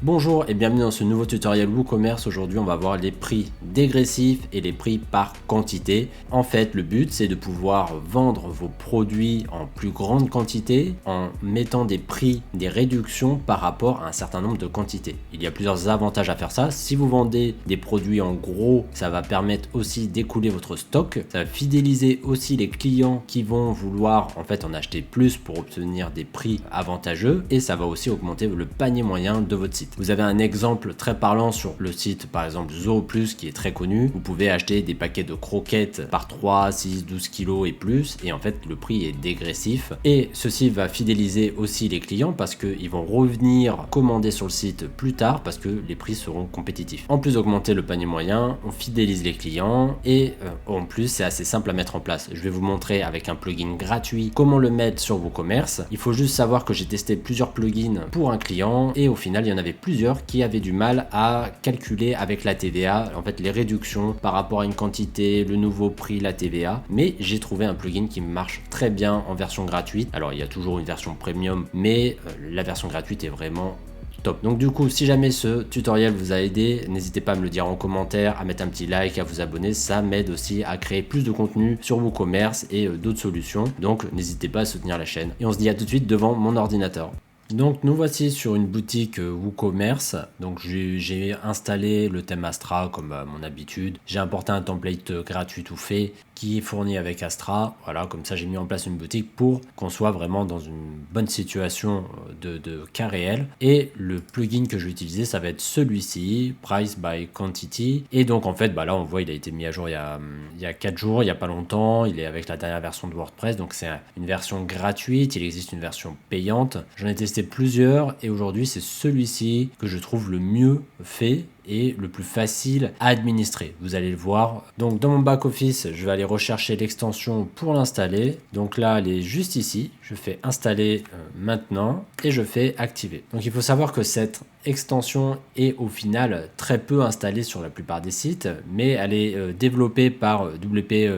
Bonjour et bienvenue dans ce nouveau tutoriel WooCommerce. Aujourd'hui, on va voir les prix dégressifs et les prix par quantité. En fait, le but, c'est de pouvoir vendre vos produits en plus grande quantité en mettant des prix, des réductions par rapport à un certain nombre de quantités. Il y a plusieurs avantages à faire ça. Si vous vendez des produits en gros, ça va permettre aussi d'écouler votre stock. Ça va fidéliser aussi les clients qui vont vouloir en acheter plus pour obtenir des prix avantageux et ça va aussi augmenter le panier moyen de votre site. Vous avez un exemple très parlant sur le site par exemple Zooplus qui est très connu. Vous pouvez acheter des paquets de croquettes par 3, 6, 12 kilos et plus et en fait le prix est dégressif et ceci va fidéliser aussi les clients parce qu'ils vont revenir commander sur le site plus tard parce que les prix seront compétitifs. En plus d'augmenter le panier moyen, on fidélise les clients et en plus c'est assez simple à mettre en place. Je vais vous montrer avec un plugin gratuit comment le mettre sur WooCommerce. Il faut juste savoir que j'ai testé plusieurs plugins pour un client et au final il y en avait plusieurs qui avaient du mal à calculer avec la TVA, en fait les réductions par rapport à une quantité, le nouveau prix, la TVA, mais j'ai trouvé un plugin qui marche très bien en version gratuite. Alors il y a toujours une version premium, mais la version gratuite est vraiment top. Donc du coup, si jamais ce tutoriel vous a aidé, n'hésitez pas à me le dire en commentaire, à mettre un petit like, à vous abonner, ça m'aide aussi à créer plus de contenu sur WooCommerce et d'autres solutions. Donc n'hésitez pas à soutenir la chaîne. Et on se dit à tout de suite devant mon ordinateur. Donc nous voici sur une boutique WooCommerce. Donc j'ai installé le thème Astra comme à mon habitude. J'ai importé un template gratuit tout fait qui est fourni avec Astra. Voilà, comme ça j'ai mis en place une boutique pour qu'on soit vraiment dans une bonne situation de cas réel. Et le plugin que je vais utiliser, ça va être celui-ci, Price by Quantity. Et donc en fait, là on voit il a été mis à jour il y a 4 jours, il n'y a pas longtemps. Il est avec la dernière version de WordPress. Donc c'est une version gratuite, il existe une version payante. J'en ai testé plusieurs et aujourd'hui c'est celui-ci que je trouve le mieux fait et le plus facile à administrer. Vous allez le voir. Donc dans mon back office, je vais aller rechercher l'extension pour l'installer. Donc là, elle est juste ici. Je fais installer maintenant et je fais activer. Donc il faut savoir que cette extension est au final très peu installée sur la plupart des sites, mais elle est développée par WP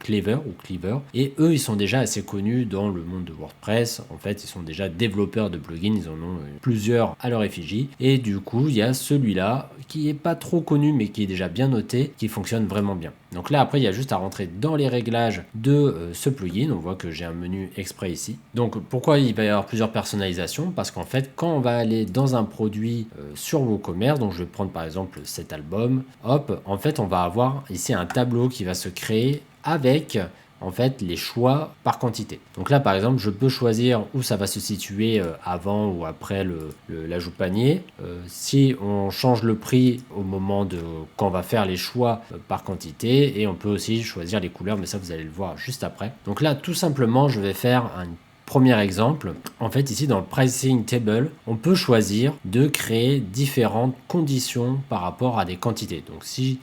Clever ou Cleaver et eux ils sont déjà assez connus dans le monde de WordPress. En fait, ils sont déjà développeurs de plugins, ils en ont plusieurs à leur effigie et du coup, il y a celui-là qui est pas trop connu mais qui est déjà bien noté, qui fonctionne vraiment bien. Donc là après il y a juste à rentrer dans les réglages de ce plugin. On voit que j'ai un menu exprès ici. Donc pourquoi il va y avoir plusieurs personnalisations? Parce qu'en fait quand on va aller dans un produit sur WooCommerce, donc je vais prendre par exemple cet album, hop, en fait on va avoir ici un tableau qui va se créer avec en fait les choix par quantité. Donc là par exemple je peux choisir où ça va se situer avant ou après l'ajout de panier. Si on change le prix au moment de quand on va faire les choix par quantité et on peut aussi choisir les couleurs, mais ça vous allez le voir juste après. Donc là tout simplement je vais faire un premier exemple. En fait ici dans le pricing table on peut choisir de créer différentes conditions par rapport à des quantités. Donc si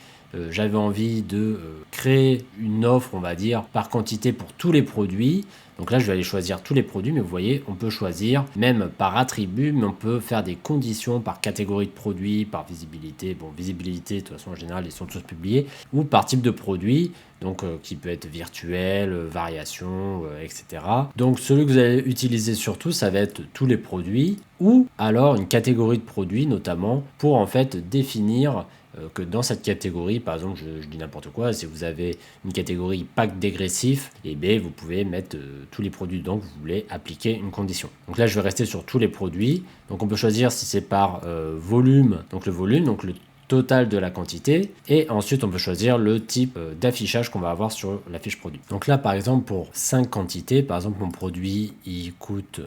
j'avais envie de créer une offre, on va dire, par quantité pour tous les produits. Donc là, je vais aller choisir tous les produits, mais vous voyez, on peut choisir même par attribut, mais on peut faire des conditions par catégorie de produits, par visibilité. Bon, visibilité, de toute façon, en général, ils sont tous publiés, ou par type de produit, donc qui peut être virtuel, variation, etc. Donc celui que vous allez utiliser surtout, ça va être tous les produits, ou alors une catégorie de produits, notamment, pour en fait définir que dans cette catégorie, par exemple, je dis n'importe quoi, si vous avez une catégorie pack dégressif, et bien vous pouvez mettre tous les produits dont vous voulez appliquer une condition. Donc là, je vais rester sur tous les produits. Donc on peut choisir si c'est par volume, donc le total de la quantité et ensuite on peut choisir le type d'affichage qu'on va avoir sur la fiche produit. Donc là par exemple pour 5 quantités, par exemple mon produit il coûte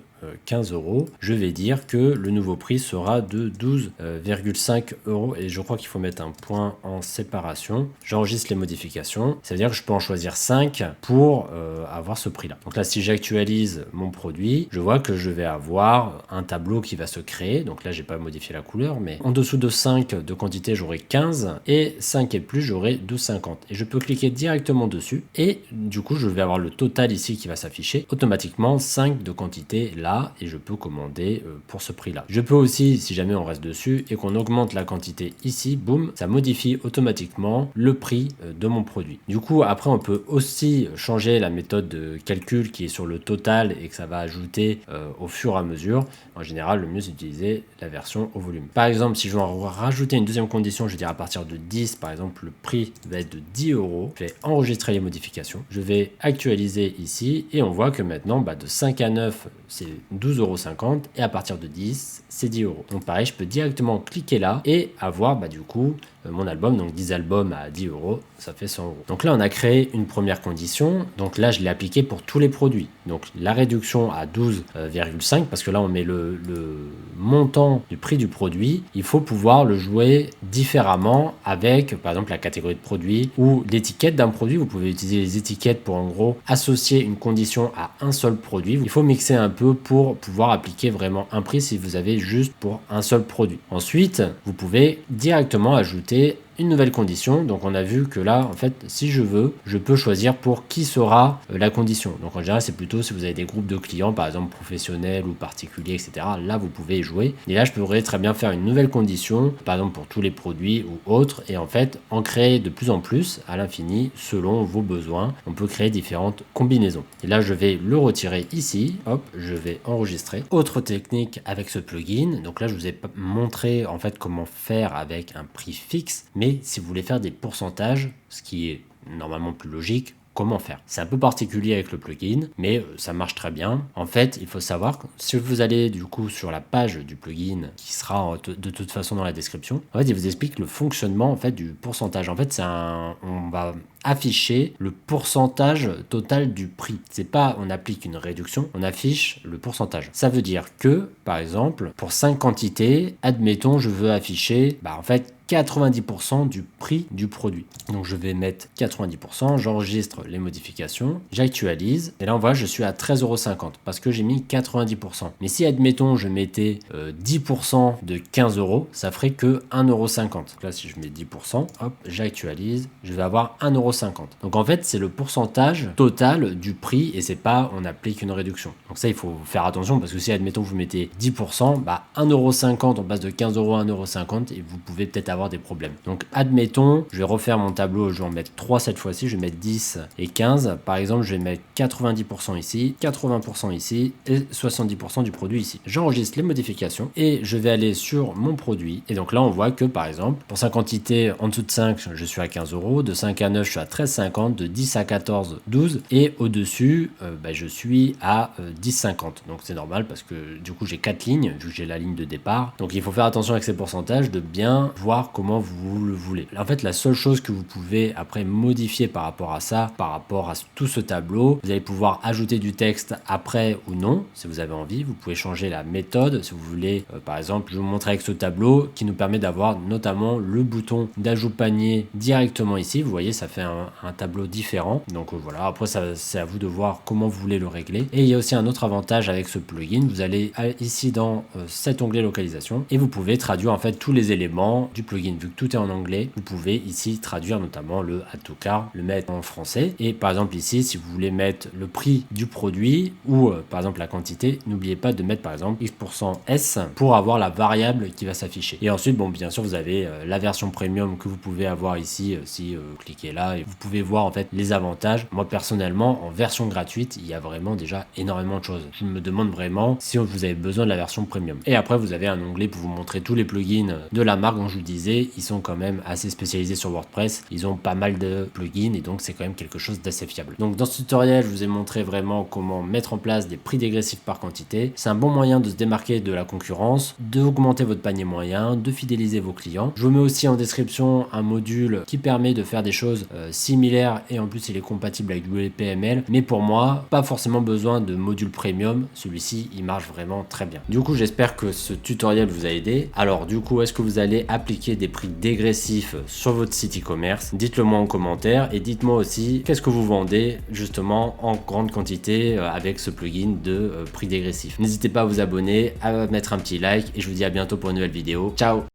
15 €, je vais dire que le nouveau prix sera de 12,5 € et je crois qu'il faut mettre un point en séparation. J'enregistre les modifications, ça veut dire que je peux en choisir 5 pour avoir ce prix là. Donc là si j'actualise mon produit, je vois que je vais avoir un tableau qui va se créer. Donc là j'ai pas modifié la couleur, mais en dessous de 5 de quantité j'aurai 15 et 5 et plus j'aurai 12,50 et je peux cliquer directement dessus et du coup je vais avoir le total ici qui va s'afficher automatiquement. 5 de quantité là là et je peux commander pour ce prix là. Je peux aussi, si jamais on reste dessus et qu'on augmente la quantité ici, boum, ça modifie automatiquement le prix de mon produit. Du coup, après on peut aussi changer la méthode de calcul qui est sur le total et que ça va ajouter au fur et à mesure. En général, le mieux c'est d'utiliser la version au volume. Par exemple, si je veux rajouter une deuxième condition, je veux dire à partir de 10, par exemple, le prix va être de 10 €. Je vais enregistrer les modifications. Je vais actualiser ici et on voit que maintenant, de 5 à 9, c'est 12,50 € et à partir de 10, c'est 10 €. Donc pareil, je peux directement cliquer là et avoir du coup mon album, donc 10 albums à 10 €, ça fait 100 €. Donc là, on a créé une première condition. Donc là, je l'ai appliqué pour tous les produits. Donc la réduction à 12,5, parce que là, on met le montant du prix du produit. Il faut pouvoir le jouer différemment avec, par exemple, la catégorie de produit ou l'étiquette d'un produit. Vous pouvez utiliser les étiquettes pour, en gros, associer une condition à un seul produit. Il faut mixer un peu pour pouvoir appliquer vraiment un prix si vous avez juste pour un seul produit. Ensuite, vous pouvez directement ajouter une nouvelle condition. Donc on a vu que là, en fait, si je veux, je peux choisir pour qui sera la condition. Donc en général, c'est plutôt si vous avez des groupes de clients, par exemple professionnels ou particuliers, etc. Là, vous pouvez y jouer. Et là, je pourrais très bien faire une nouvelle condition, par exemple pour tous les produits ou autres, et en fait, en créer de plus en plus à l'infini selon vos besoins. On peut créer différentes combinaisons. Et là, je vais le retirer ici. Hop, je vais enregistrer. Autre technique avec ce plugin. Donc là, je vous ai montré en fait comment faire avec un prix fixe. Mais si vous voulez faire des pourcentages, ce qui est normalement plus logique, comment faire? C'est un peu particulier avec le plugin, mais ça marche très bien. En fait, il faut savoir que si vous allez du coup sur la page du plugin qui sera de toute façon dans la description, en fait, il vous explique le fonctionnement en fait du pourcentage. En fait, on va afficher le pourcentage total du prix. C'est pas on applique une réduction, on affiche le pourcentage. Ça veut dire que, par exemple, pour 5 quantités, admettons, je veux afficher, en fait, 90% du prix du produit. Donc je vais mettre 90%, j'enregistre les modifications, j'actualise, et là on voit je suis à 13,50 € parce que j'ai mis 90%. Mais si admettons je mettais 10% de 15 €, ça ferait que 1,50 €. Donc là si je mets 10%, hop, j'actualise, je vais avoir 1,50 €. Donc en fait c'est le pourcentage total du prix et c'est pas on applique une réduction. Donc ça il faut faire attention parce que si admettons vous mettez 10%, 1,50 € on passe de 15 € à 1,50 € et vous pouvez peut-être avoir des problèmes. Donc admettons, je vais refaire mon tableau, je vais en mettre 3 cette fois-ci, je vais mettre 10 et 15. Par exemple, je vais mettre 90% ici, 80% ici et 70% du produit ici. J'enregistre les modifications et je vais aller sur mon produit. Et donc là, on voit que par exemple, pour 5 quantités en dessous de 5, je suis à 15 €, de 5 à 9, je suis à 13,50, de 10 à 14, 12 et au-dessus, je suis à 10,50. Donc c'est normal parce que du coup, j'ai 4 lignes, vu que j'ai la ligne de départ. Donc il faut faire attention avec ces pourcentages de bien voir comment vous le voulez. En fait, la seule chose que vous pouvez après modifier par rapport à ça, par rapport à tout ce tableau, vous allez pouvoir ajouter du texte après ou non, si vous avez envie. Vous pouvez changer la méthode, si vous voulez. Par exemple, je vais vous montrer avec ce tableau qui nous permet d'avoir notamment le bouton d'ajout panier directement ici. Vous voyez, ça fait un tableau différent. Donc voilà, après, c'est à vous de voir comment vous voulez le régler. Et il y a aussi un autre avantage avec ce plugin. Vous allez ici dans cet onglet localisation et vous pouvez traduire en fait tous les éléments du plugin. Vu que tout est en anglais, vous pouvez ici traduire notamment le add to cart, le mettre en français. Et par exemple ici, si vous voulez mettre le prix du produit ou par exemple la quantité, n'oubliez pas de mettre par exemple X% pour avoir la variable qui va s'afficher. Et ensuite, bien sûr, vous avez la version premium que vous pouvez avoir ici si vous cliquez là et vous pouvez voir en fait les avantages. Moi personnellement, en version gratuite, il y a vraiment déjà énormément de choses. Je me demande vraiment si vous avez besoin de la version premium. Et après, vous avez un onglet pour vous montrer tous les plugins de la marque dont je vous disais. Ils sont quand même assez spécialisés sur WordPress. Ils ont pas mal de plugins et donc c'est quand même quelque chose d'assez fiable. Donc dans ce tutoriel, je vous ai montré vraiment comment mettre en place des prix dégressifs par quantité. C'est un bon moyen de se démarquer de la concurrence, d'augmenter votre panier moyen, de fidéliser vos clients. Je vous mets aussi en description un module qui permet de faire des choses similaires et en plus il est compatible avec WPML. Mais pour moi, pas forcément besoin de module premium. Celui-ci, il marche vraiment très bien. Du coup, j'espère que ce tutoriel vous a aidé. Alors du coup, est-ce que vous allez appliquer des prix dégressifs sur votre site e-commerce? Dites-le moi en commentaire et dites-moi aussi qu'est-ce que vous vendez justement en grande quantité avec ce plugin de prix dégressif. N'hésitez pas à vous abonner, à mettre un petit like et je vous dis à bientôt pour une nouvelle vidéo. Ciao!